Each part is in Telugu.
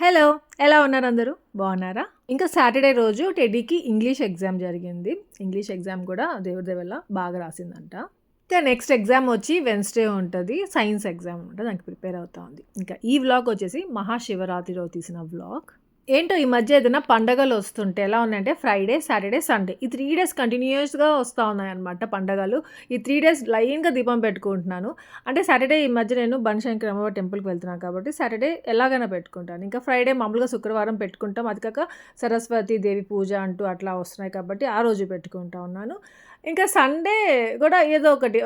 హలో! ఎలా ఉన్నారు అందరూ? బాగున్నారా? ఇంకా సాటర్‌డే రోజు టెడ్డీకి ఇంగ్లీష్ ఎగ్జామ్ జరిగింది. ఇంగ్లీష్ ఎగ్జామ్ కూడా దేవుడి దయ వల్ల బాగా రాసిందంట. ఇంకా నెక్స్ట్ ఎగ్జామ్ వచ్చి వెడ్నెస్‌డే ఉంటది. సైన్స్ ఎగ్జామ్ ఉంటది. దానికి ప్రిపేర్ అవుతా ఉంది. ఇంకా ఈ వ్లాగ్ వచ్చేసి మహాశివరాత్రి రోజు తీసిన వ్లాగ్. ఏంటో ఈ మధ్య ఏదైనా పండగలు వస్తుంటే ఎలా ఉన్నాయంటే ఫ్రైడే, సాటర్డే, సండే ఈ 3 డేస్ కంటిన్యూయస్‌గా వస్తా ఉన్నాయన్నమాట పండగలు. ఈ 3 డేస్ లైన్‌గా దీపం పెట్టుకుంటున్నాను. అంటే సాటర్డే ఈ మధ్య నేను బనశంకరి అమ్మవారి టెంపుల్‌కి వెళ్తున్నాను కాబట్టి సాటర్డే ఎలాగైనా పెట్టుకుంటాను. ఇంకా ఫ్రైడే మామూలుగా శుక్రవారం పెట్టుకుంటాం. అది కాక సరస్వతి దేవి పూజ అంటూ అట్లా వస్తున్నాయి కాబట్టి ఆ రోజు పెట్టుకుంటా ఉన్నాను. ఇంకా సండే కూడా ఏదో ఒకటి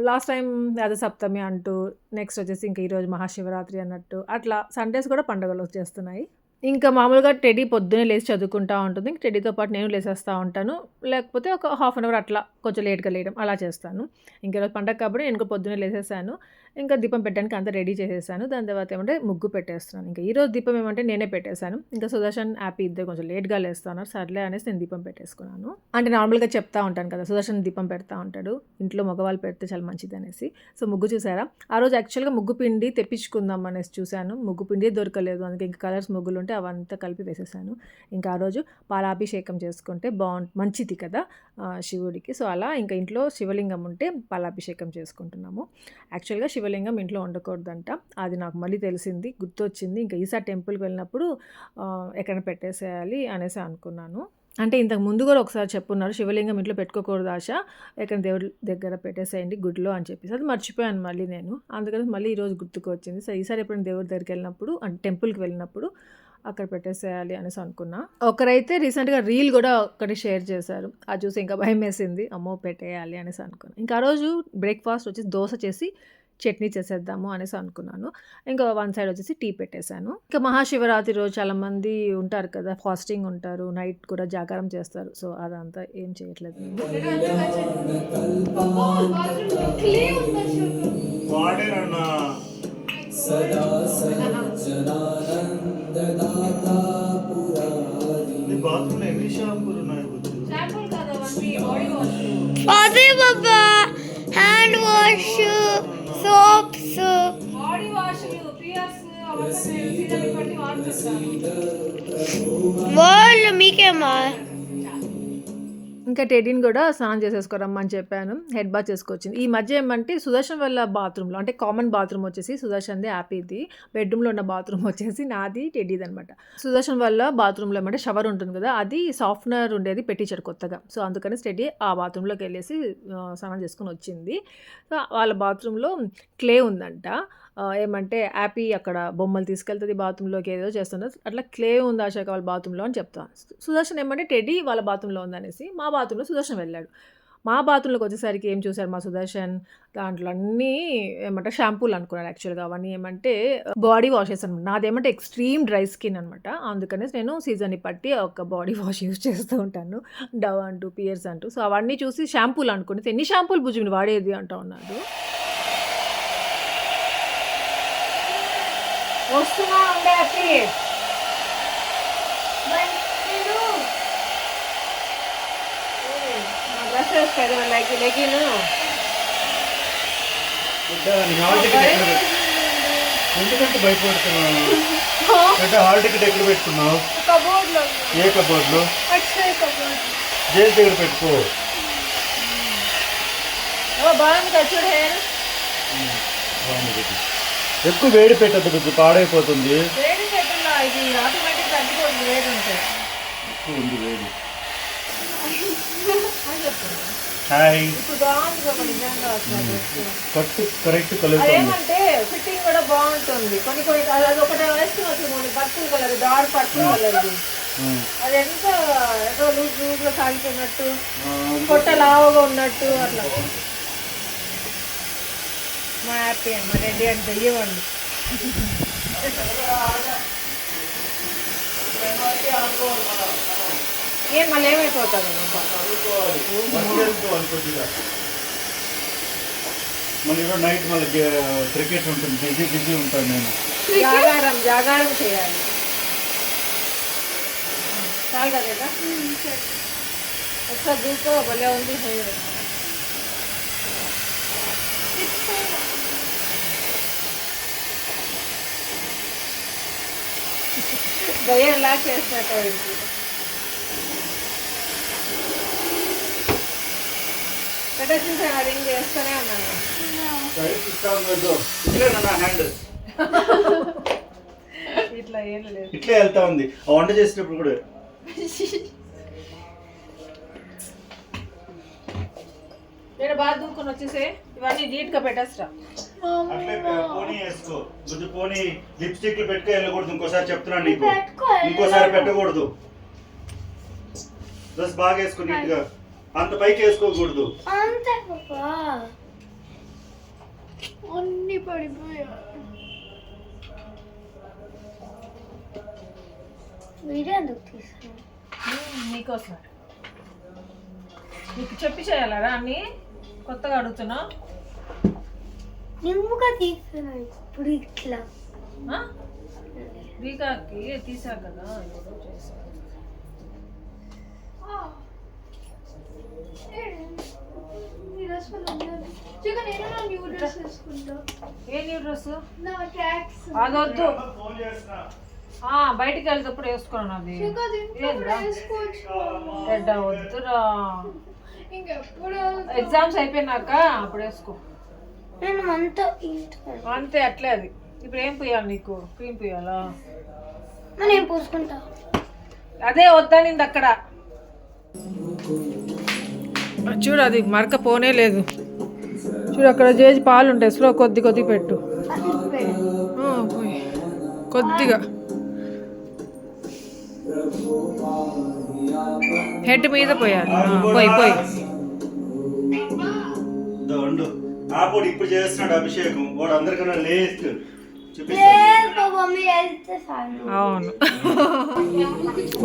లాస్ట్ టైం రథసప్తమి అంటూ, నెక్స్ట్ వచ్చేసి ఇంక ఈరోజు మహాశివరాత్రి అన్నట్టు అట్లా సండేస్ కూడా పండుగలు వచ్చేస్తున్నాయి. ఇంకా మామూలుగా టెడ్డీ పొద్దున్నే లేసి చదువుకుంటా ఉంటుంది. టెడ్డీతో పాటు నేను లేసేస్తా ఉంటాను. లేకపోతే ఒక హాఫ్ అన్ అవర్ అట్లా కొంచెం లేట్‌గా లేయడం అలా చేస్తాను. ఇంక ఈరోజు పండగ కాబట్టి నేను కూడా పొద్దున్నే లేసేసాను. ఇంకా దీపం పెట్టడానికి అంతా రెడీ చేసేసాను. దాని తర్వాత ఏమంటే ముగ్గు పెట్టేస్తున్నాను. ఇంకా ఈరోజు దీపం ఏమంటే నేనే పెట్టేసాను. ఇంకా సుదర్శన్, హ్యాపీ ఇద్దరు కొంచెం లేట్‌గా లేస్తా ఉన్నారు. సర్లే అనేసి నేను దీపం పెట్టేసుకున్నాను. అంటే నార్మల్‌గా చెప్తా ఉంటాను కదా! సుదర్శన్ దీపం పెడతా ఉంటాడు. ఇంట్లో మగవాళ్ళు పెడితే చాలా మంచిదనేసి. సో, ముగ్గు చూసారా? ఆ రోజు యాక్చువల్‌గా ముగ్గు పిండి తెప్పించుకుందాం అనేసి చూసాను. ముగ్గు పిండి దొరకలేదు. అందుకే ఇంకా కలర్స్ ముగ్గులుంటే అవంతా కలిపి వేసేసాను. ఇంకా ఆ రోజు పాలాభిషేకం చేసుకుంటే మంచిది కదా శివుడికి. సో, అలా ఇంకా ఇంట్లో శివలింగం ఉంటే పాలాభిషేకం చేసుకుంటున్నాము. యాక్చువల్‌గా శివలింగం ఇంట్లో ఉండకూడదంట. అది నాకు మళ్ళీ తెలిసింది. గుర్తొచ్చింది. ఇంకా ఈసారి టెంపుల్‌కి వెళ్ళినప్పుడు ఎక్కడైనా పెట్టేసేయాలి అనేసి అనుకున్నాను. అంటే ఇంతకు ముందు కూడా ఒకసారి చెప్పున్నారు. శివలింగం ఇంట్లో పెట్టుకోకూడదు ఆశ. ఎక్కడ దేవుడి దగ్గర పెట్టేసేయండి గుడిలో అని చెప్పేసి. అది మర్చిపోయాను మళ్ళీ నేను. అందుకని మళ్ళీ ఈరోజు గుర్తుకొచ్చింది. సో, ఈసారి ఎప్పుడైనా దేవుడి దగ్గరికి వెళ్ళినప్పుడు అంటే టెంపుల్‌కి వెళ్ళినప్పుడు అక్కడ పెట్టేసేయాలి అనేసి అనుకున్నా. ఒకరైతే రీసెంట్‌గా రీల్ కూడా ఒకటి షేర్ చేశారు. అది చూసి ఇంకా భయమేసింది. అమ్మో! పెట్టేయాలి అనేసి అనుకున్నా. ఇంకా ఆ రోజు బ్రేక్‌ఫాస్ట్ వచ్చేసి దోస చేసి చట్నీ చేసేద్దాము అనేసి అనుకున్నాను. ఇంకా వన్ సైడ్ వచ్చేసి టీ పెట్టేశాను. ఇంకా మహాశివరాత్రి రోజు చాలామంది ఉంటారు కదా! ఫాస్టింగ్ ఉంటారు. నైట్ కూడా జాగారం చేస్తారు. సో, అదంతా ఏం చేయట్లేదు నేను. सदा सज्जनानन्ददाता पुरारी बाथरूम में भी शैम्पूल ఉన్నాయి कुछ शैम्पूल కాదు అవన్నీ బాడీ వాష్ అదే బాబా hand wash soaps body wash Pears అవన్నీ సీజన్ బట్టి వాడుతుంటారు వాళ్ళు మీకేమా. ఇంకా టెడ్డీని కూడా స్నానం చేసేసుకోరమ్మని చెప్పాను. హెడ్ బాత్ చేసుకొచ్చింది. ఈ మధ్య ఏమంటే సుదర్శన్ వాళ్ళ బాత్రూమ్‌లో అంటే కామన్ బాత్రూమ్ వచ్చేసి సుదర్శన్‌ది, హ్యాపీది. బెడ్‌రూమ్‌లో ఉన్న బాత్రూమ్ వచ్చేసి నాది, టెడ్డీదనమాట. సుదర్శన్ వాళ్ళ బాత్రూమ్‌లో ఏమంటే షవర్ ఉంటుంది కదా! అది సాఫ్ట్‌నర్ ఉండేది పెట్టించారు కొత్తగా. సో, అందుకని టెడ్డీ ఆ బాత్రూమ్‌లోకెళ్ళేసి స్నానం చేసుకొని వచ్చింది. సో, వాళ్ళ బాత్రూమ్‌లో క్లే ఉందంట. ఏమంటే హ్యాపీ అక్కడ బొమ్మలు తీసుకెళ్తది బాత్రూమ్‌లోకి ఏదో చేస్తున్నది. అట్లా క్లే ఉంది ఆషాక వాళ్ళ బాత్రూమ్‌లో అని చెప్తా. సుదర్శన్ ఏమంటే టెడ్డీ వాళ్ళ బాత్రూమ్‌లో ఉందనేసి మా బాత్రూమ్‌లో సుదర్శన్ వెళ్ళాడు. మా బాత్రూమ్‌లోకి వచ్చేసరికి ఏం చూసారు మా సుదర్శన్ దాంట్లో అన్నీ ఏమంటే షాంపూలు అనుకున్నాడు యాక్చువల్‌గా. అవన్నీ ఏమంటే బాడీ వాషెస్ అనమాట. నాదేమంటే ఎక్స్‌ట్రీమ్ డ్రై స్కిన్ అనమాట. అందుకనేసి నేను సీజన్‌ని బట్టి ఒక బాడీ వాష్ యూజ్ చేస్తూ ఉంటాను. డవ్ అంటూ, పియర్స్ అంటూ. సో, అవన్నీ చూసి షాంపూలు అనుకుని ఎన్ని షాంపూలు బుజ్జి వాడేది అంటా ఉన్నాడు. వస్తున్నా ఉండే హ్యాపీ. నా డ్రెస్ వేసుకోదు లెగిన్ ఎందుకంటే భయపడుతున్నావు అంటే హాల్ టికెట్ ఎక్కడ పెట్టుకున్నావు కబోర్డ్లో. ఏ కబోర్డ్లో జైలు దగ్గర పెట్టుకో బాగుంది కదా చూడు హెయిర్. ఎక్కువ వేడి పెట్టద్దు కొంచెం పాడైపోతుంది. వేడి పెట్టినా ఇది ఆటోమేటిక్ తగ్గిపోతుంది వేడి ఉంటే. ఎక్కువ ఉంది వేడి. హాయ్. ఇప్పుడు బాగుంది ఒక నిజంగా కట్టు కరెక్ట్ కలర్. అదేమంటే ఫిట్టింగ్ కూడా బాగుంటుంది. కొన్ని అది ఒకటి వేసుకుని పర్పుల్ కలర్ డార్క్ పర్పుల్ కలర్ది. అది ఎంత ఏదో లూజ్ లూజ్గా సాగిపోయినట్టు పొట్ట లావుగా ఉన్నట్టు అట్లా. మా హ్యాపీ అమ్మ రెడీ అంటే ఇవ్వండి. ఏం మళ్ళీ ఏమైపోతుంది మళ్ళీ నైట్ మళ్ళీ క్రికెట్ ఉంటుంది బిజీ ఉంటాను నేను. జాగారం చేయాలి చాలు కదా. ఒకసారి దూకో భలే ఉంది హెయిర్. దయ్యంలా చేసినట్టు రింగ్ చేస్తూనే ఉన్నాను. ఇట్లా ఏం లేదు, ఇట్లా వెళ్తా ఉంది వంట చేసేటప్పుడు కూడా. నేను బాగా దూకొని వచ్చేసే ఇవన్నీ నీట్ గా పెట్టేస్తా. అట్లే పోనీ వేసుకో, కొంచెం పోనీ లిప్స్టిక్లు పెట్టుకో వెళ్ళకూడదు. ఇంకోసారి చెప్తున్నాను నీకు, ఇంకోసారి పెట్టకూడదు. డ్రెస్ బాగా వేసుకో నీట్ గా, అంత పైకి వేసుకోకూడదు. అన్ని పడిపోయా. వీడియో ఎందుకు తీసుకున్నా? నీకోసం నీకు చెప్పి చేయాలరా అన్ని కొత్తగా అడుగుతున్నా. నిమ్ముగా తీసుకున్నా ఇప్పుడు ఇట్లా రీకాకి తీసా కదా ఎవరో చేసా. ఏ న్యూ డ్రెస్ అదొద్దు, బయటికి వెళ్తేప్పుడు వేసుకున్నాను. అది పెద్ద వద్దురా, ఎగ్జామ్స్ అయిపోయినాక అప్పుడు వేసుకో. అంతే అట్లే. అది ఇప్పుడు ఏం పోయాలి నీకు? క్రీమ్ పోయాలా? నేను పూసుకుంటా. అదే వద్దానింది అక్కడ చూడు, అది మరక పోనే లేదు. చూడు అక్కడ చేసి పాలు ఉంటాయి, స్లో కొద్ది కొద్దిగా పెట్టు. కొద్దిగా హెడ్ మీద పోయాలి. పోయి పోయి ఆపోడు ఇప్పుడు చేస్తున్నాడు అభిషేకం, వాడు అందరికన్నా లేస్తు. అవును,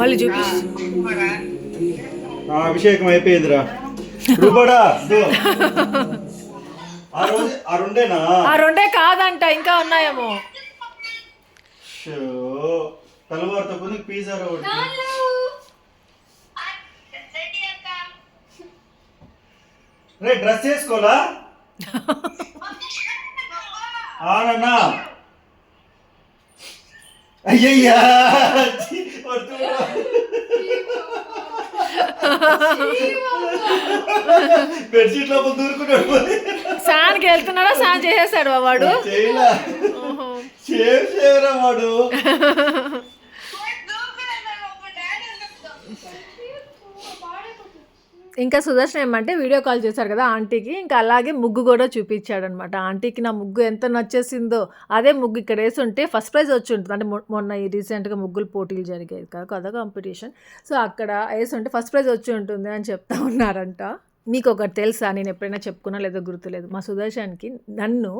మళ్ళీ చూపి. అభిషేకం అయిపోయిందిరా. రూపడా ఆ రెండే కాదంట, ఇంకా ఉన్నాయేమో. తలవారితో కొని పిజ్జా రే డ్రెస్ వేసుకోలా ఆనన్నా. అయ్యయ్యా బెడ్షీట్ లోపల దూరుకున్నాడు. సాన్కి వెళ్తున్నాడా? సాన్ చేసేసాడు వాడు. చేయరా వాడు. ఇంకా సుదర్శన్ ఏమంటే వీడియో కాల్ చేశారు కదా ఆంటీకి, ఇంకా అలాగే ముగ్గు కూడా చూపించాడు అనమాట. ఆంటీకి నా ముగ్గు ఎంత నచ్చేసిందో, అదే ముగ్గు ఇక్కడ వేసి ఉంటే ఫస్ట్ ప్రైజ్ వచ్చి ఉంటుంది. అంటే మొన్న ఈ రీసెంట్గా ముగ్గులు పోటీలు జరిగాయి కదా కాంపిటీషన్, సో అక్కడ వేసి ఉంటే ఫస్ట్ ప్రైజ్ వచ్చి ఉంటుంది అని చెప్తా ఉన్నారంట. మీకు ఒకటి తెలుసా, నేను ఎప్పుడైనా చెప్పుకున్నా లేదో గుర్తులేదు, మా సుదర్శన్కి నన్ను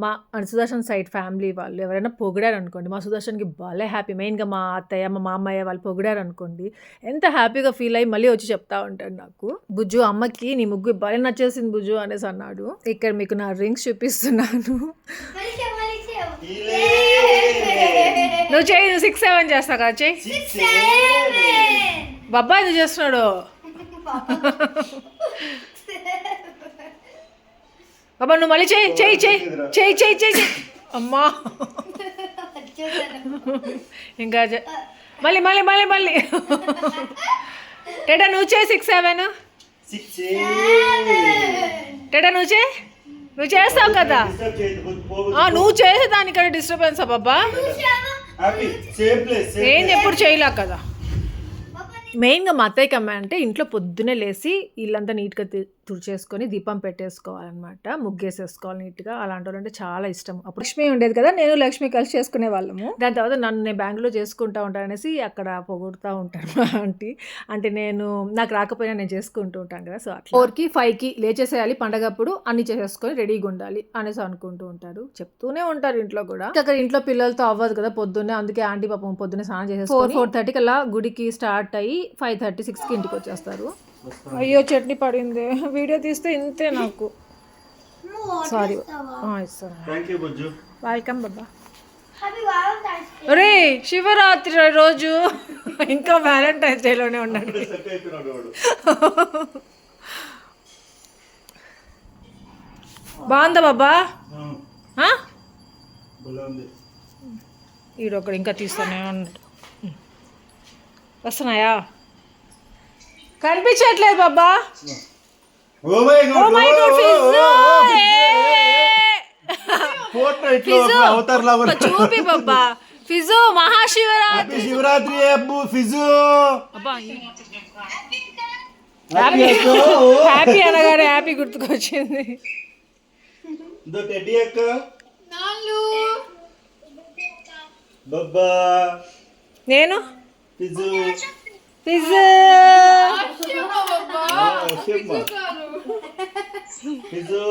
మా సుదర్శన్ సైడ్ ఫ్యామిలీ వాళ్ళు ఎవరైనా పొగిడారు అనుకోండి, మా సుదర్శన్కి భలే హ్యాపీ. మెయిన్గా మా అత్తయ్య మా మామయ్య వాళ్ళు పొగిడారు అనుకోండి, ఎంత హ్యాపీగా ఫీల్ అయ్యి మళ్ళీ వచ్చి చెప్తా ఉంటాడు నాకు, బుజ్జు అమ్మకి నీ ముగ్గు భలే నచ్చేసింది బుజ్జు అనేసి అన్నాడు. ఇక్కడ మీకు నా రింగ్స్ చూపిస్తున్నాను. నువ్వు చేయి, నువ్వు 6, 7 చేస్తావు కదా, చేయి. బాబా ఎందుకు చేస్తున్నాడు? బాబా నువ్వు మళ్ళీ చేయి చేయి చేయి చేయి చేయి చేయి. అమ్మా ఇంకా మళ్ళీ మళ్ళీ మళ్ళీ మళ్ళీ టేటా నువ్వు చేయి 6, 7. టేటా నువ్వు చేయి, నువ్వు చేస్తావు కదా. నువ్వు చేసే దానికంటే డిస్టర్బెన్స్ బాబా, నేను ఎప్పుడు చేయలే కదా. మెయిన్గా మా అత్తయ్యకి అమ్మాయి అంటే ఇంట్లో పొద్దునే లేచి ఇల్లంతా నీట్గా తుడిచేసుకొని దీపం పెట్టేసుకోవాలన్నమాట, ముగ్గేసేసుకోవాలి నీట్గా. అలాంటి వాళ్ళు అంటే చాలా ఇష్టం. అప్పుడు లక్ష్మి ఉండేది కదా, నేను లక్ష్మి కలిసి చేసుకునే వాళ్ళము. దాని తర్వాత నన్ను నేను బెంగళూరులో చేసుకుంటా ఉంటాను అనేసి అక్కడ పొగుడుతూ ఉంటాను మా ఆంటీ. అంటే నేను నాకు రాకపోయినా నేను చేసుకుంటూ ఉంటాను కదా, సో అట్లా 4కి 5కి లేచేసేయాలి, పండగప్పుడు అన్ని చేసేసుకొని రెడీగా ఉండాలి అనేసి అనుకుంటూ ఉంటారు, చెప్తూనే ఉంటారు ఇంట్లో కూడా. అక్కడ ఇంట్లో పిల్లలతో అవ్వదు కదా పొద్దున్నే, అందుకే ఆంటీ పాపం పొద్దున్నే స్నానం చేసేసుకొని 4:30కి అలా గుడికి స్టార్ట్ అయ్యి 5:30, 6కి ఇంటికి వచ్చేస్తారు. అయ్యో చట్నీ పడింది, వీడియో తీస్తే ఇంతే నాకు. సారీ, ఇస్తాను. వెల్కమ్ బాబా. అరే శివరాత్రి రోజు ఇంకా వ్యాలంటైన్స్ డేలోనే ఉన్నాడు. బాగుందా బాబా? ఈడొకడు ఇంకా తీస్తానే ఉన్నాడు. వస్తున్నాయా? కనిపించట్లేదు బాబా. Oh my oh my god, ఫిజు ఫిజు అవతార్ లాగా చూపి బాబా. ఫిజు మహాశివరాత్రి. శివరాత్రి అబ్బు ఫిజు. అబ్బా, హ్యాపీ అనగానే హ్యాపీ గుర్తుకొచ్చింది. టెడ్డీ అక్క బాబా. నేను ఫిజు ఫిజు ఫిజు.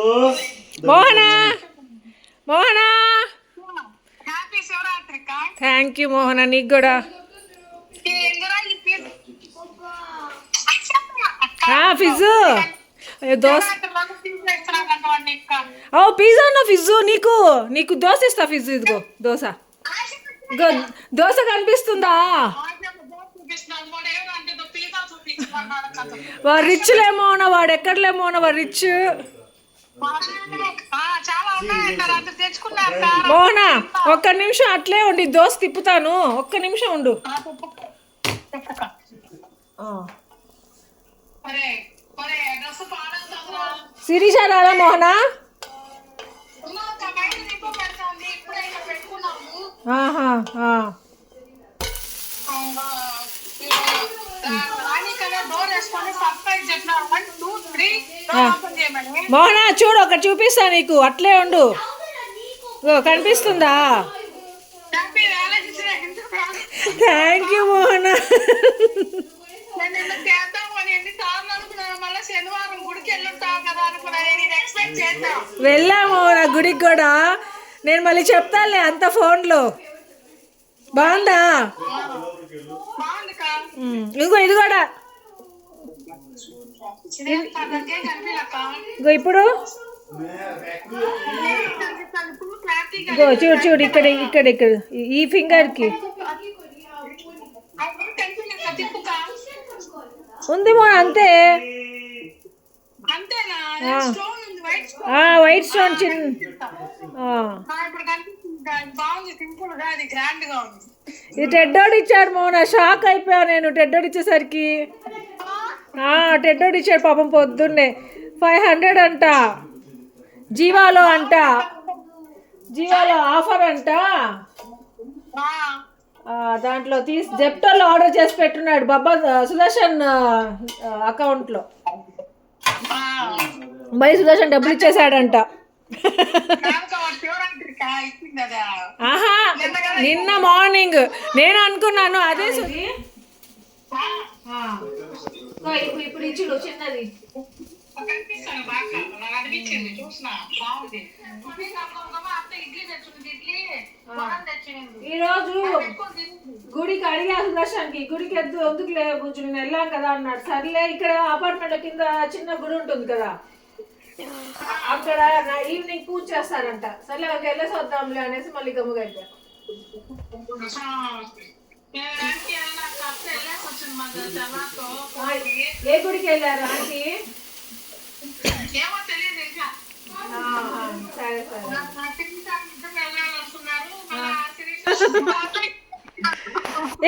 మోహనా మోహనా. థ్యాంక్ యూ మోహనా, నీకు కూడా. ఫిజు దోశ. ఓ పిజ్జా అన్న ఫిజు. నీకు నీకు దోశ ఇస్తా ఫిజు. ఇదిగో దోశ. ఇగో దోశ కనిపిస్తుందా? వాడు రిచ్లేమో అన్న, వాడు ఎక్కడలేమో అన్న, వాడు రిచ్. మోహనా ఒక్క నిమిషం అట్లే ఉండి దోశ తిప్పుతాను. ఒక్క నిమిషం ఉండు. శిరీష రాదా మోహనా? ఆహా. మోహనా చూడు, ఒకటి చూపిస్తా నీకు. అట్లే ఉండు. కనిపిస్తుందా? థ్యాంక్ యూ మోహనా. వెళ్ళాము నా గుడికి కూడా. నేను మళ్ళీ చెప్తానులే అంత ఫోన్లో. బాగుందా? ఇంకో ఇది కూడా. ఇంకో ఇప్పుడు చూడు చూడు, ఇక్కడ ఇక్కడ ఇక్కడ ఈ ఫింగర్ కి ఉంది మో. అంతే, వైట్ స్టోన్ చిన్న. ఇది టెడ్డోడు ఇచ్చాడు మోన. షాక్ అయిపోయా నేను టెడ్డోడు ఇచ్చేసరికి. టెడ్డోడు ఇచ్చాడు పాపం పొద్దున్నే. 500 అంట. జీవాలో అంట. జీవాలో ఆఫర్ అంట. దాంట్లో జెప్టోలో ఆర్డర్ చేసి పెట్టున్నాడు బాబా సుదర్శన్ అకౌంట్లో. మరి సుదర్శన్ డబ్బులు ఇచ్చేసాడంట. ఆహా, నిన్న మార్నింగ్ నేను అనుకున్నాను అదే. ఇప్పుడు ఇచ్చుడు చిన్నది. ఈరోజు గుడికి అడిగా సుదర్శన్కి, గుడికి ఎందుకులే కొంచెం నేను వెళ్ళాం కదా అన్నాడు. సర్లే, ఇక్కడ అపార్ట్మెంట్ కింద చిన్న గుడి ఉంటుంది కదా, అక్కడ ఈవినింగ్ పూజ చేస్తారంట. సర్లే ఒక వెళ్ళేసి వద్దాంలే అనేసి మళ్ళీ గమ్ముగా వెళ్ళా. ఏ గుడికి వెళ్ళారు ఆంటీ? సరే సరే.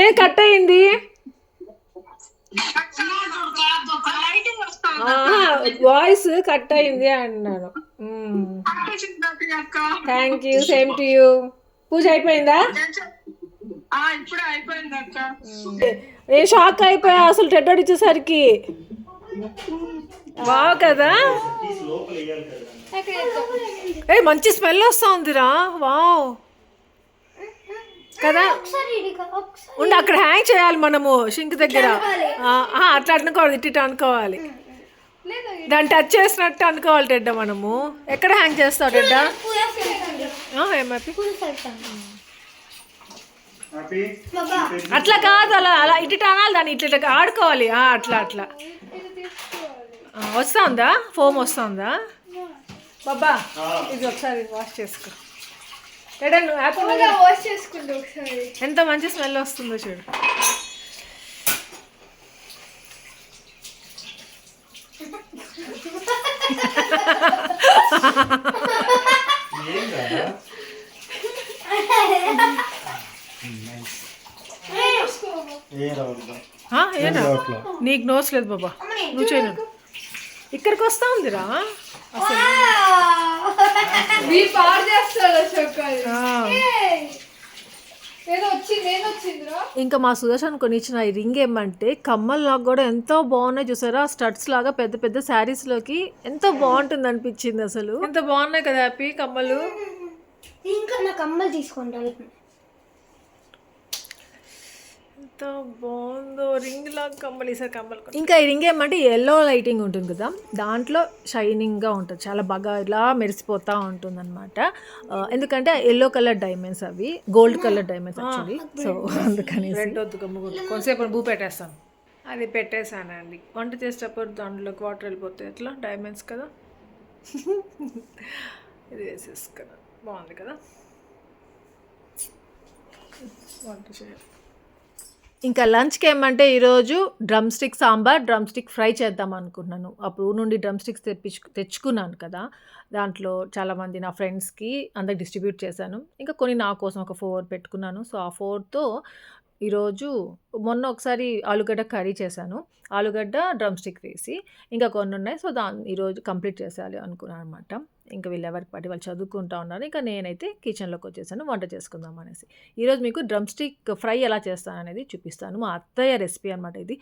ఏ కట్ అయింది? వాయిస్ కట్ అయింది అన్నాను. Thank you, same to you. పూజ అయిపోయిందా? నేను షాక్ అయిపోయా అసలు టెడ్డోడు ఇచ్చేసరికి. వావ్ కదా. ఏ మంచి స్మెల్ వస్తా ఉందిరా. వావ్ కదా. ఉండి అక్కడ హ్యాంగ్ చేయాలి మనము షింక్ దగ్గర. అట్లా అనుకోవాలి, ఇట్లా అనుకోవాలి. దాన్ని టచ్ చేసినట్టు అనుకోవాలి టెడ్డ. మనము ఎక్కడ హ్యాంగ్ చేస్తావు టెడ్డ? అట్లా కాదు, అలా అలా ఇటు అనాలి. దాన్ని ఇట్లా ఆడుకోవాలి. అట్లా అట్లా. వస్తా ఉందా? ఫోమ్ వస్తా ఉందా బాబా? ఇది ఒకసారి వాష్ చేసుకో. ఎంత మంచి స్మెల్ వస్తుందో చూడు. ఏ రావట్లా ఏనా నీకు నోస్ లేదు బాబా, నువ్వు చేయను. ఇక్కడికి వస్తా ఉందిరా అసలు. ఇంకా మా సుదర్శన్ కొని ఇచ్చిన ఈ రింగ్ ఏమంటే కమ్మల్ లాగా కూడా ఎంతో బాగున్నాయి చూసారా, స్టడ్స్ లాగా పెద్ద పెద్ద శారీస్ లోకి ఎంతో బాగుంటుంది అనిపించింది. అసలు ఎంత బాగున్నాయి కదా హ్యాపీ కమ్మలు. ఇంకా నా కమ్మలు తీసుకుంటాను. ఎంత బాగుందో రింగ్ లాగా కమ్మలు. ఈసారి కమ్మలు ఇంకా ఈ రింగ్ ఏమంటే ఎల్లో లైటింగ్ ఉంటుంది కదా, దాంట్లో షైనింగ్గా ఉంటుంది, చాలా బాగా ఇలా మెరిసిపోతూ ఉంటుంది అనమాట. ఎందుకంటే ఎల్లో కలర్ డైమండ్స్, అవి gold colour diamonds actually. So అందుకని రెడ్ వద్దు కమ్ముకుంటు కొంతసేపు భూ పెట్టేస్తాను. అది పెట్టేశానండి. వంట చేసేటప్పుడు దాంట్లోకి వాటర్ వెళ్ళిపోతాయి, ఎట్లా డైమండ్స్ కదా. ఇది వేసేసుకున్నా, బాగుంది కదా వంట చేయాలి. ఇంకా లంచ్కి ఏమంటే ఈరోజు drum stick sambar, drum stick fry చేద్దాం అనుకుంటున్నాను. అప్పుడు నుండి డ్రమ్ స్టిక్స్ తెచ్చుకున్నాను కదా, దాంట్లో చాలామంది నా ఫ్రెండ్స్కి అందరికి డిస్ట్రిబ్యూట్ చేశాను. ఇంకా కొన్ని నా కోసం ఒక 4 పెట్టుకున్నాను. సో ఆ 4తో ఈరోజు మొన్న ఒకసారి ఆలుగడ్డ కర్రీ చేశాను, ఆలుగడ్డ డ్రమ్ స్టిక్ వేసి. ఇంకా కొన్ని ఉన్నాయి, సో ఈరోజు కంప్లీట్ చేసేయాలి అనుకున్నాను అనమాట. ఇంకా వీళ్ళు ఎవరికి పట్టి వాళ్ళు చదువుకుంటూ ఉన్నారు. ఇంకా నేనైతే కిచెన్లోకి వచ్చేసాను వంట చేసుకుందాం అనేసి. ఈరోజు మీకు డ్రమ్ స్టిక్ ఫ్రై ఎలా చేస్తాను అనేది చూపిస్తాను. మా అత్తయ్య రెసిపీ అనమాట ఇది.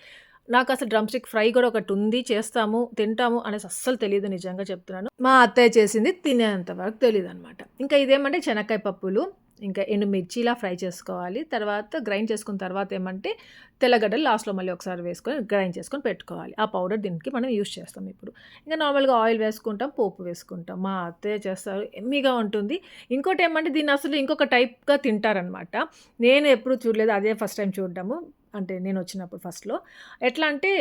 నాకు అసలు డ్రమ్ స్టిక్ ఫ్రై కూడా ఒకటి ఉంది, చేస్తాము తింటాము అనేసి అస్సలు తెలియదు, నిజంగా చెప్తున్నాను. మా అత్తయ్య చేసింది తినేంత వరకు తెలియదు అనమాట. ఇంకా ఇదేమంటే శనక్కాయ పప్పులు, ఇంకా ఎండుమిర్చి ఇలా ఫ్రై చేసుకోవాలి. తర్వాత గ్రైండ్ చేసుకున్న తర్వాత ఏమంటే తెల్లగడ్డలు లాస్ట్లో మళ్ళీ ఒకసారి వేసుకొని గ్రైండ్ చేసుకొని పెట్టుకోవాలి. ఆ పౌడర్ దీనికి మనం యూస్ చేస్తాం ఇప్పుడు. ఇంకా నార్మల్గా ఆయిల్ వేసుకుంటాం, పోపు వేసుకుంటాం. మా అత్తయ్య చేస్తారు, ఎమ్మీగా ఉంటుంది. ఇంకోటి ఏమంటే దీన్ని అసలు ఇంకొక టైప్గా తింటారనమాట. నేను ఎప్పుడు చూడలేదు, అదే ఫస్ట్ టైం చూడడము. అంటే నేను వచ్చినప్పుడు ఫస్ట్లో ఎట్లా అంటే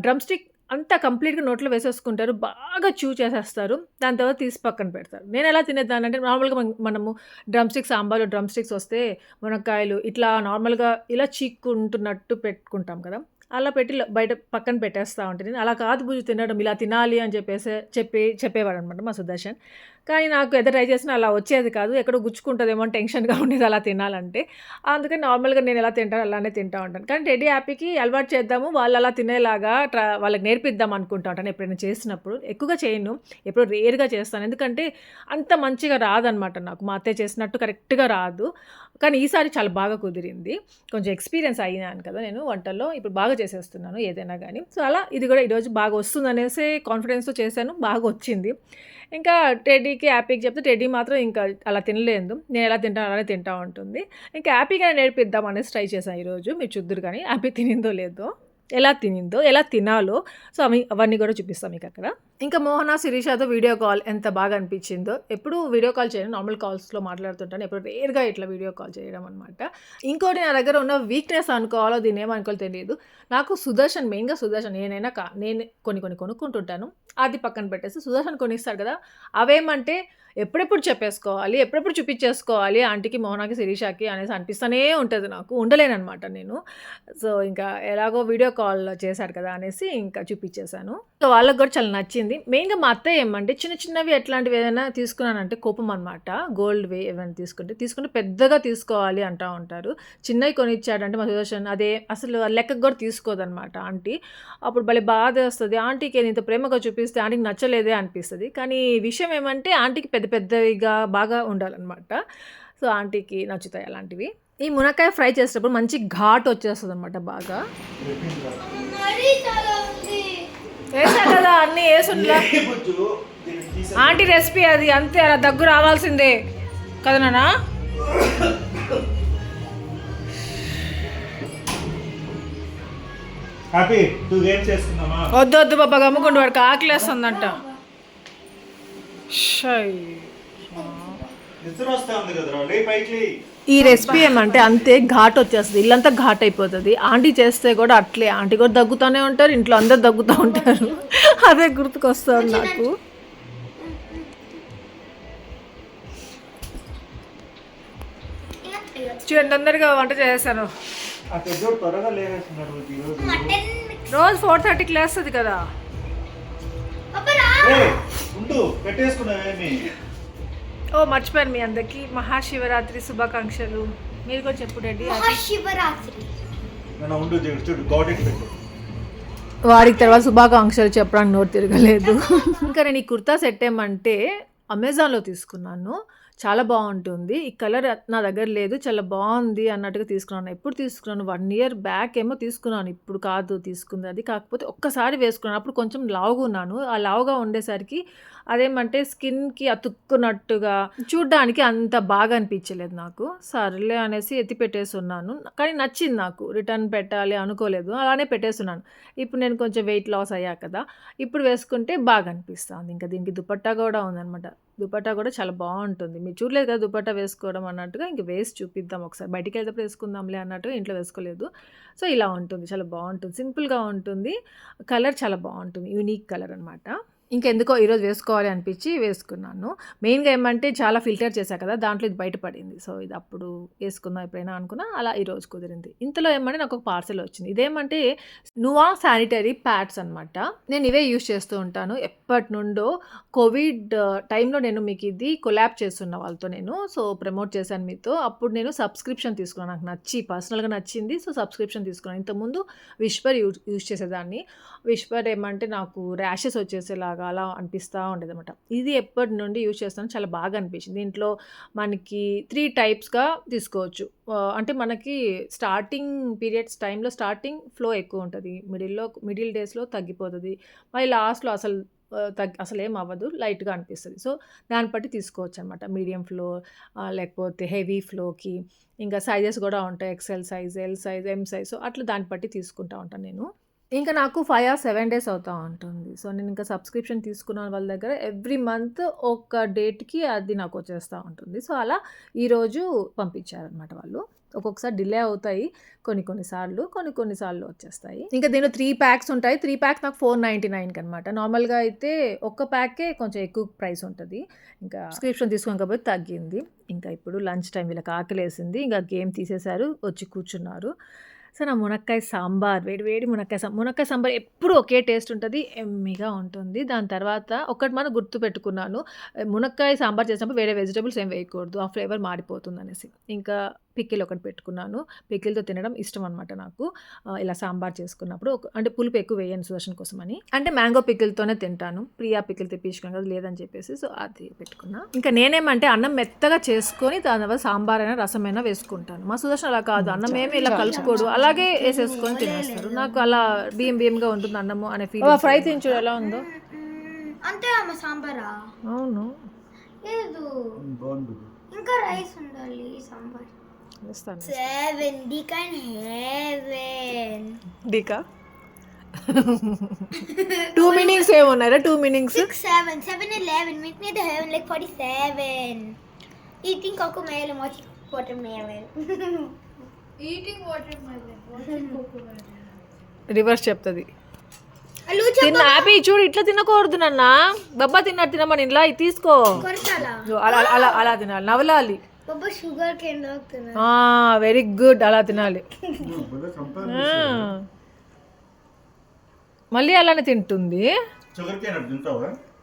డ్రమ్ స్టిక్ అంతా కంప్లీట్గా నోట్లో వేసేసుకుంటారు, బాగా చూ చేసేస్తారు, దాని తర్వాత తీసి పక్కన పెడతారు. నేను ఎలా తినేదాన్ని అంటే నార్మల్గా మనము డ్రమ్ స్టిక్స్ సాంబార్లో డ్రమ్ స్టిక్స్ వస్తే మునక్కాయలు ఇట్లా నార్మల్గా ఇలా చీక్కుంటున్నట్టు పెట్టుకుంటాం కదా, అలా పెట్టి బయట పక్కన పెట్టేస్తూ ఉంటుంది. అలా కాదు బుజ్జి తినడం, ఇలా తినాలి అని చెప్పేవాడు అనమాట మా సుదర్శన్. కానీ నాకు ఎంత ట్రై చేసినా అలా వచ్చేది కాదు, ఎక్కడో గుచ్చుకుంటుందేమో అని టెన్షన్గా ఉండేది అలా తినాలంటే. అందుకని నార్మల్గా నేను ఎలా తింటాను అలానే తింటూ ఉంటాను. కానీ టెడ్డీ హ్యాపీకి అలవాటు చేద్దాము, వాళ్ళు అలా తినేలాగా వాళ్ళకి నేర్పిద్దాం అనుకుంటా ఉంటాను. ఎప్పుడైనా చేసినప్పుడు ఎక్కువగా చేయను, ఎప్పుడో రేర్గా చేస్తాను. ఎందుకంటే అంత మంచిగా రాదనమాట నాకు, మా అత్తయ్య చేసినట్టు కరెక్ట్గా రాదు. కానీ ఈసారి చాలా బాగా కుదిరింది, కొంచెం ఎక్స్పీరియన్స్ అయినాను కదా నేను వంటల్లో, ఇప్పుడు బాగా చేసేస్తున్నాను ఏదైనా కానీ. సో అలా ఇది కూడా ఈరోజు బాగా వస్తుంది అనేసి కాన్ఫిడెన్స్తో చేశాను, బాగా వచ్చింది. ఇంకా టెడ్డీకి హ్యాపీకి చెప్తే టెడ్డీ మాత్రం ఇంకా అలా తినలేదు, నేను ఎలా తింటాను అలానే తింటూ ఉంటుంది. ఇంకా హ్యాపీగా నేర్పిద్దాం అనేసి ట్రై చేశాను ఈరోజు. మీరు చూద్దరు కానీ హ్యాపీ తినిందో లేదో, ఎలా తినిందో, ఎలా తినాలో, సో అవన్నీ కూడా చూపిస్తాం మీకు అక్కడ. ఇంకా మోహన శిరీషతో వీడియో కాల్ ఎంత బాగా అనిపించిందో. ఎప్పుడు వీడియో కాల్ చేయను, నార్మల్ కాల్స్లో మాట్లాడుతుంటాను, ఎప్పుడు రేర్గా ఇట్లా వీడియో కాల్ చేయడం అనమాట. ఇంకోటి నా దగ్గర ఉన్న వీక్నెస్ అనుకోవాలో దీన్ని ఏమనుకోవాలో తెలియదు, నాకు సుదర్శన్, మెయిన్గా సుదర్శన్ నేను కొన్ని కొనుక్కుంటుంటాను, అది పక్కన పెట్టేసి సుదర్శన్ కొనిస్తాడు కదా, అవేమంటే ఎప్పుడెప్పుడు చెప్పేసుకోవాలి, ఎప్పుడెప్పుడు చూపించేసుకోవాలి ఆంటీకి, మోహనాకి, శిరీషాకి అనేసి అనిపిస్తూనే ఉంటుంది నాకు, ఉండలేనమాట నేను. సో ఇంకా ఎలాగో వీడియో కాల్ చేశారు కదా అనేసి ఇంకా చూపించేశాను. సో వాళ్ళకి కూడా చాలా నచ్చింది. మెయిన్గా మా అత్తయ్య ఏమంటే చిన్నవి ఎట్లాంటివి ఏదైనా తీసుకున్నానంటే కోపం అనమాట. గోల్డ్ ఏమైనా తీసుకుంటే పెద్దగా తీసుకోవాలి అంటూ ఉంటారు. చిన్నవి కొనిచ్చాడంటే మా సుదర్శన్ అదే అసలు లెక్కకు కూడా తీసుకోదనమాట ఆంటీ. అప్పుడు భలే బాధ వస్తుంది, ఆంటీకి ఇంత ప్రేమగా చూపిస్తే ఆంటీకి నచ్చలేదే అనిపిస్తుంది. కానీ విషయం ఏమంటే ఆంటీకి పెద్దవిగా బాగా ఉండాలన్నమాట. సో ఆంటీకి నచ్చుతాయి అలాంటివి. ఈ మునక్కాయ ఫ్రై చేసేటప్పుడు మంచి ఘాట్ వచ్చేస్తుంది అనమాట బాగా. వేసా కదా అన్నీ వేసుండలా, ఆంటీ రెసిపీ అది అంతే, అలా దగ్గు రావాల్సిందే కదా నాన్న. వద్దు బాబా గమ్ముకుంటూ, వాడికి ఆకలేస్తుందంట. ఈ రెసిపీ ఏమంటే అంతే ఘాట్ వచ్చేస్తుంది, ఇల్లంతా ఘాట్ అయిపోతుంది. ఆంటీ చేస్తే కూడా అట్లే, ఆంటీ కూడా దగ్గుతూనే ఉంటారు, ఇంట్లో అందరు దగ్గుతూ ఉంటారు. అదే గుర్తుకొస్తుంది నాకు. చూడండి తొందరగా వంట చేసేసాను. రోజు 4:30కి లేస్తుంది కదా. ఓ మర్చిపోయాను, మీ అందరికి మహాశివరాత్రి శుభాకాంక్షలు. మీరు కూడా చెప్పు రెడ్డి. నేను ఉండు చూడు గాట్ ఇట్ పెట్టు. వాడికి తర్వాత శుభాకాంక్షలు చెప్పడానికి నోరు తిరగలేదు. ఇంకా నేను ఈ కుర్తా సెట్ ఏమంటే అమెజాన్లో తీసుకున్నాను. చాలా బాగుంటుంది. ఈ కలర్ నా దగ్గర లేదు, చాలా బాగుంది అన్నట్టుగా తీసుకున్నాను. ఎప్పుడు తీసుకున్నాను, 1 year బ్యాక్ ఏమో తీసుకున్నాను. ఇప్పుడు కాదు తీసుకుంది అది. కాకపోతే ఒక్కసారి వేసుకున్నాను, అప్పుడు కొంచెం లావుగా ఉన్నాను. ఆ లావుగా ఉండేసరికి అదేమంటే స్కిన్కి అతుక్కున్నట్టుగా చూడ్డానికి అంత బాగా అనిపించలేదు నాకు. సర్లే అనేసి ఎత్తి పెట్టేసి ఉన్నాను. కానీ నచ్చింది నాకు, రిటర్న్ పెట్టాలి అనుకోలేదు, అలానే పెట్టేస్తున్నాను. ఇప్పుడు నేను కొంచెం వెయిట్ లాస్ అయ్యా కదా, ఇప్పుడు వేసుకుంటే బాగా అనిపిస్తుంది. ఇంకా దీనికి దుపట్టా కూడా ఉందన్నమాట. దుపట్టా కూడా చాలా బాగుంటుంది. మీరు చూడలేదు కదా దుపట్టా వేసుకోవడం అన్నట్టుగా, ఇంక వేసి చూపిద్దాం ఒకసారి, బయటికి వెళ్తే వేసుకుందాంలే అన్నట్టుగా ఇంట్లో వేసుకోలేదు. సో ఇలా ఉంటుంది, చాలా బాగుంటుంది, సింపుల్గా ఉంటుంది. కలర్ చాలా బాగుంటుంది, యూనిక్ కలర్ అనమాట. ఇంకెందుకో ఈరోజు వేసుకోవాలి అనిపించి వేసుకున్నాను. మెయిన్గా ఏమంటే చాలా ఫిల్టర్ చేశా కదా, దాంట్లో ఇది బయటపడింది. సో ఇది అప్పుడు వేసుకుందాం ఎప్పుడైనా అనుకున్నా, అలా ఈరోజు కుదిరింది. ఇంతలో ఏమంటే నాకు ఒక పార్సెల్ వచ్చింది. ఇదేమంటే నువా శానిటరీ ప్యాడ్స్ అనమాట. నేను ఇవే యూజ్ చేస్తూ ఉంటాను ఎప్పటి నుండో. కోవిడ్ టైంలో నేను మీకు ఇది కొలాబ్ చేస్తున్న వాళ్ళతో నేను ప్రమోట్ చేశాను మీతో. అప్పుడు నేను సబ్స్క్రిప్షన్ తీసుకున్నాను, నాకు నచ్చి పర్సనల్గా నచ్చింది. సో సబ్స్క్రిప్షన్ తీసుకున్నాను. ఇంతకుముందు విస్పర్ యూజ్ చేసేదాన్ని. విస్పర్ ఏమంటే నాకు ర్యాషెస్ వచ్చేసేలాగా అలా అనిపిస్తూ ఉండేది అనమాట. ఇది ఎప్పటి నుండి యూజ్ చేస్తాను, చాలా బాగా అనిపించింది. దీంట్లో మనకి 3 టైప్స్గా తీసుకోవచ్చు. అంటే మనకి స్టార్టింగ్ పీరియడ్స్ టైంలో స్టార్టింగ్ ఫ్లో ఎక్కువ ఉంటుంది, మిడిల్ డేస్లో తగ్గిపోతుంది, మరి లాస్ట్లో అసలు ఏం అవ్వదు, లైట్గా అనిపిస్తుంది. సో దాన్ని బట్టి తీసుకోవచ్చు అనమాట. మీడియం ఫ్లో లేకపోతే హెవీ ఫ్లోకి ఇంకా సైజెస్ కూడా ఉంటాయి, XL size, L size, M size. So అట్లా దాన్ని బట్టి తీసుకుంటూ ఉంటాను నేను. ఇంకా నాకు 5 or 7 days అవుతూ ఉంటుంది. సో నేను ఇంకా సబ్స్క్రిప్షన్ తీసుకున్నాను వాళ్ళ దగ్గర. ఎవ్రీ మంత్ ఒక డేట్కి అది నాకు వచ్చేస్తూ ఉంటుంది. సో అలా ఈరోజు పంపించారనమాట వాళ్ళు. ఒక్కొక్కసారి డిలే అవుతాయి కొన్నిసార్లు వచ్చేస్తాయి. ఇంకా దీనిలో 3 packs ఉంటాయి. 3 packs నాకు 499 అనమాట. నార్మల్గా అయితే ఒక్క ప్యాకే కొంచెం ఎక్కువ ప్రైస్ ఉంటుంది. ఇంకా సబ్స్క్రిప్షన్ తీసుకుని కాబట్టి తగ్గింది. ఇంకా ఇప్పుడు లంచ్ టైం, వీళ్ళకి ఆకలేసింది, ఇంకా గేమ్ తీసేశారు, వచ్చి కూర్చున్నారు. సో నా మునక్కాయ సాంబార్, వేడి మునక్కాయ సాంబార్ ఎప్పుడు ఒకే టేస్ట్ ఉంటుంది, ఎమ్మిగా ఉంటుంది. దాని తర్వాత ఒకటి మనం గుర్తు పెట్టుకున్నాను, మునక్కాయ సాంబార్ చేసినప్పుడు వేరే వెజిటబుల్స్ ఏం వేయకూడదు, ఆ ఫ్లేవర్ మారిపోతుంది అనేసి. ఇంకా పికిల్ ఒకటి పెట్టుకున్నాను. పికిల్తో తినడం ఇష్టం అనమాట నాకు. ఇలా సాంబార్ చేసుకున్నప్పుడు అంటే పులుపు ఎక్కువ వేయను సుదర్శన్ కోసం అని, అంటే మ్యాంగో పికిల్తోనే తింటాను. ప్రియా పికిల్ తెప్పించుకున్నాను కదా, లేదని చెప్పేసి సో అది పెట్టుకున్నా. ఇంకా నేనేమంటే అన్నం మెత్తగా చేసుకొని దాని తర్వాత సాంబార్ అయినా రసమైనా వేసుకుంటాను. మా సుదర్శన్ అలా కాదు, అన్నం ఏమి ఇలా కలుపుకోడు, అలాగే వేసేసుకొని తినేస్తారు. నాకు అలా బియ్యంగా ఉంటుంది అన్నము అనే ఫీల్. ఫ్రై తించు ఎలా ఉందో అంతే అమ్మ. సాంబారా? అవును, లేదు ఇంకా రైస్ ఉండాలి. Sambar 7 Dika in heaven. Dika 2 meanings ఏమున్నారా? 2 meanings 6 7 7 11 meet me the heaven like 47. Eating cocomelon, watching watermelon. Eating watermelon, watching cocomelon. Reverse చెప్తుంది. తిన్న హ్యాపీ చూడు, ఇట్లా తినకూడదు నాన్న. బబ్బా తినమని ఇలా తీసుకో, అలా తినాలి, నవలాలి. వెరీ గుడ్, అలా తినాలి. మళ్ళీ అలానే తింటుంది.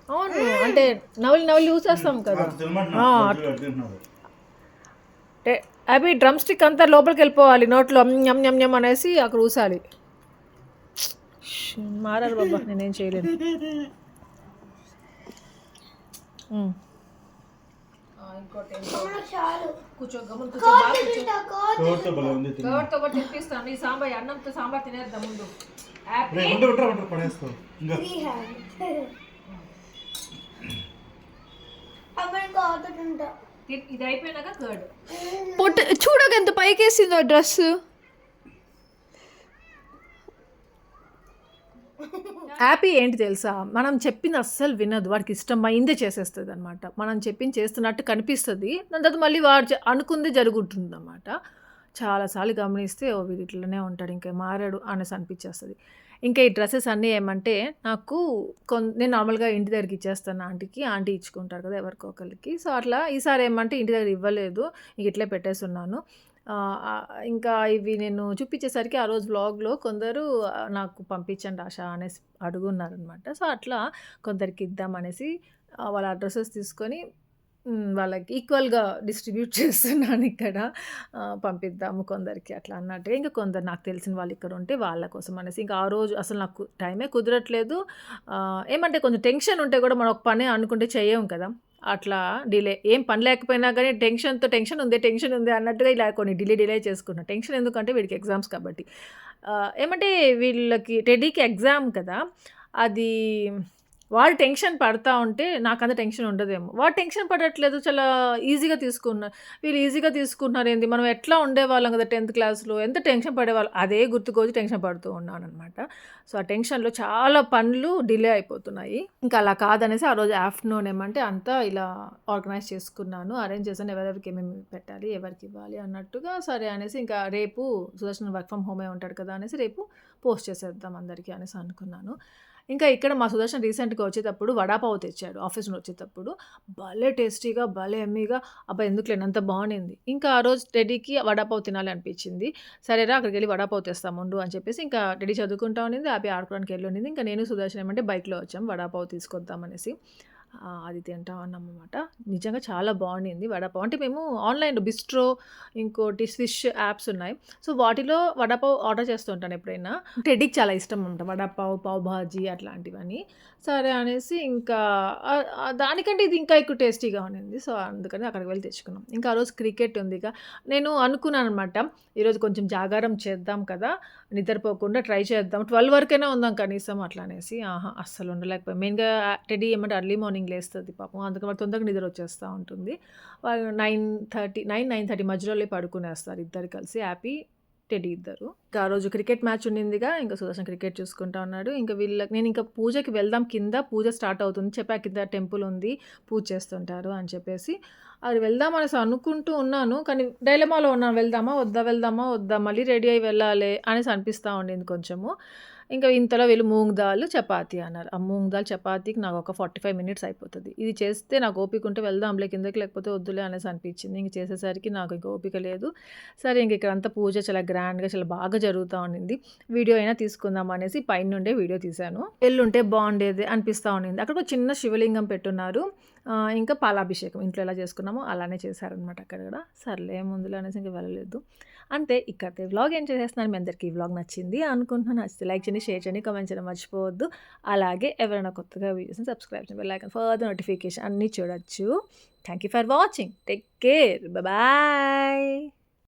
అవును, అంటే నవలి ఊసేస్తాం కదా. అవి డ్రమ్ స్టిక్ అంతా లోపలికి వెళ్ళిపోవాలి నోట్లో, యమ్ అనేసి అక్కడ ఊసాలి. మారారు బాబా, నేనేం చేయలేను. తినిపిస్తాను. ఈ సాంబార్ అన్నంతో సాంబార్ తినేద్దాం ముందు. ఇది అయిపోయినాక కర్డ్. చూడక ఎంత పైకేసిందో డ్రెస్. హ్యాపీ ఏంటి తెలుసా, మనం చెప్పింది అస్సలు వినదు, వాడికి ఇష్టమైందే చేసేస్తుంది అనమాట. మనం చెప్పింది చేస్తున్నట్టు కనిపిస్తుంది, దాని తర్వాత మళ్ళీ వాడు అనుకుంది జరుగుతుంది అనమాట. చాలాసార్లు గమనిస్తే వీడు ఇట్లనే ఉంటాడు, ఇంకా మారాడు అనేసి అనిపించేస్తుంది. ఇంకా ఈ డ్రెస్సెస్ అన్నీ ఏమంటే నాకు నేను నార్మల్గా ఇంటి దగ్గరికి ఇచ్చేస్తాను ఆంటీకి, ఆంటీ ఇచ్చుకుంటారు కదా ఎవరికో ఒకరికి. సో అట్లా ఈసారి ఏమంటే ఇంటి దగ్గర ఇవ్వలేదు, ఇంక ఇట్లే పెట్టేస్తున్నాను. ఇంకా ఇవి నేను చూపించేసరికి ఆ రోజు వ్లాగ్లో కొందరు నాకు పంపించండి ఆశా అనేసి అడుగున్నారనమాట. సో అట్లా కొందరికి ఇద్దామనేసి వాళ్ళ అడ్రసెస్ తీసుకొని వాళ్ళకి ఈక్వల్‌గా డిస్ట్రిబ్యూట్ చేస్తున్నానిక్కడ. పంపిద్దాము కొందరికి అట్లా అన్నట్టుగా. ఇంకా కొందరు నాకు తెలిసిన వాళ్ళు ఇక్కడ ఉంటే వాళ్ళ కోసం అనేసి ఇంకా ఆ రోజు అసలు నాకు టైమే కుదరట్లేదు. ఏమంటే కొంచెం టెన్షన్ ఉంటే కూడా మనం ఒక పని అనుకుంటే చెయ్యం కదా! అట్లా డిలే ఏం పని లేకపోయినా గానీ టెన్షన్ ఉంది అన్నట్టుగా ఇలా కొన్ని డిలే చేసుకున్నా. టెన్షన్ ఎందుకంటే వీడికి ఎగ్జామ్స్ కాబట్టి. ఏమంటే వీళ్ళకి టెడ్డీకి ఎగ్జామ్ కదా! అది వాడు టెన్షన్ పడతా ఉంటే నాకంత టెన్షన్ ఉండదేమో. వాడు టెన్షన్ పడట్లేదు. చాలా ఈజీగా తీసుకున్నారు. వీళ్ళు ఈజీగా తీసుకుంటున్నారేంది? మనం ఎట్లా ఉండేవాళ్ళం కదా 10థ్ క్లాస్‌లో ఎంత టెన్షన్ పడేవాళ్ళం. అదే గుర్తుకొచ్చి టెన్షన్ పడుతూ ఉన్నాననమాట. సో, ఆ టెన్షన్‌లో చాలా పనులు డిలే అయిపోతున్నాయి. ఇంకా అలా కాదనేసి ఆ రోజు ఆఫ్టర్‌నూన్ ఏమంటే అంతా ఇలా ఆర్గనైజ్ చేసుకున్నాను. అరేంజ్ చేశాను. ఎవరెవరికి ఏమేమి పెట్టాలి, ఎవరికివ్వాలి అన్నట్టుగా సరే అనేసి ఇంకా రేపు సుదర్శన్ వర్క్ ఫ్రమ్ హోమే ఉంటాడు కదా! అనేసి రేపు పోస్ట్ చేసేద్దాం అందరికి అనేసి అనుకున్నాను. ఇంకా ఇక్కడ మా సుదర్శన్ రీసెంట్‌గా వచ్చేటప్పుడు వడాపావు తెచ్చాడు ఆఫీస్ నుండి వచ్చేటప్పుడు. భలే టేస్టీగా, భలే యమ్మీగా అబ్బా! ఎందుకులే అంత బావుండింది. ఇంకా ఆ రోజు టెడ్డీకి వడాపావు తినాలి అనిపించింది. సరేరా అక్కడికెళ్ళి వడాపావు తెస్తాం ఉండు అని చెప్పేసి ఇంకా టెడ్డీ చదువుకుంటా ఉండింది. అభి ఆడుకోవడానికి ఎళ్ళుండింది. ఇంకా నేను సుదర్శన్ ఏమంటే బైక్‌లో వచ్చాం వడాపావు తీసుకొద్దాం అనేసి. అది తింటా ఉన్నామనమాట. నిజంగా చాలా బావుండింది వడాపావు. అంటే మేము ఆన్‌లైన్‌లో బిస్ట్రో, ఇంకోటి స్విష్ యాప్స్ ఉన్నాయి. సో, వాటిలో వడాపావు ఆర్డర్ చేస్తూ ఉంటాను ఎప్పుడైనా. టెడ్డీకి చాలా ఇష్టం అనమాట వడాపావు, పావ్ భాజీ అట్లాంటివన్నీ. సరే అనేసి ఇంకా దానికంటే ఇది ఇంకా ఎక్కువ టేస్టీగా ఉండింది. సో, అందుకని అక్కడికి వెళ్లి తెచ్చుకున్నాం. ఇంకా ఆ రోజు క్రికెట్ ఉందిగా. నేను అనుకున్నాననమాట ఈరోజు కొంచెం జాగారం చేద్దాం కదా! నిద్రపోకుండా ట్రై చేద్దాం. 12 వరకైనా ఉందాం కనీసం అట్లా అనేసి. అస్సలు ఉండలేకపోయాం. మెయిన్‌గా టెడ్డీ ఏమంటే ఎర్లీ మార్నింగ్ లేస్తది పాపం. అందుకని వాడికి తొందరగా నిద్ర వచ్చేస్తా ఉంటుంది. వాళ్ళు 9:30 మధ్యలోనే పడుకునేస్తారు ఇద్దరు కలిసి హ్యాపీ, టెడ్డీ ఇద్దరు. ఇంకా ఆ రోజు క్రికెట్ మ్యాచ్ ఉండిందిగా. ఇంకా సుదర్శన్ క్రికెట్ చూసుకుంటా ఉన్నాడు. ఇంకా నేను ఇంకా పూజకి వెళ్దాం కింద పూజ స్టార్ట్ అవుతుంది. చెప్పా కింద టెంపుల్ ఉంది. పూజ చేస్తుంటారు అని చెప్పేసి. అది వెళ్దాం అనేసి అనుకుంటూ ఉన్నాను. కానీ డైలమాలో ఉన్నాను. వెళ్దామా వద్దా? మళ్ళీ రెడీ అయ్యి వెళ్ళాలి అనేసి అనిపిస్తా ఉండింది కొంచెము. ఇంకా ఇంతలో వీళ్ళు మూంగ్ దాల్, చపాతీ అన్నారు. ఆ మూంగ్ దాల్, చపాతీకి నాకు ఒక 45 మినిట్స్ అయిపోతది. ఇది చేస్తే నాకు ఓపిక ఉంటే వెళ్దాంలే కిందకి లేకపోతే వద్దులే అనేసి అనిపించింది. ఇంక చేసేసరికి నాకు ఇంక ఓపిక లేదు. సరే ఇంక ఇక్కడంతా పూజ చాలా గ్రాండ్‌గా చాలా బాగా జరుగుతా ఉండింది. వీడియో అయినా తీసుకుందాం అనేసి పైనుండే వీడియో తీశాను. ఎల్లుంటే బావుండేది అనిపిస్తా ఉండింది. అక్కడ ఒక చిన్న శివలింగం పెట్టున్నారు. ఇంకా పాలాభిషేకం ఇంట్లో ఎలా చేసుకున్నామో అలానే చేశారనమాట అక్కడ కూడా. సర్లే ఏముందిలే అనేసి ఇంక వెళ్ళలేదు. అంతే ఇక్కడితో వ్లాగ్ ఏం చేసేస్తున్నాను. మీ అందరికీ ఈ వ్లాగ్ నచ్చింది అనుకుంటున్నాను. నచ్చితే లైక్ చేయండి, షేర్ చేయండి, కామెంట్ చేయడం మర్చిపోవద్దు. అలాగే ఎవరైనా కొత్తగా వీడియోస్‌ని సబ్స్క్రైబ్ చేయండి. బెల్ ఐకాన్ ఫర్ నోటిఫికేషన్ అన్నీ చూడొచ్చు. Thank you for watching. Take care. Bye.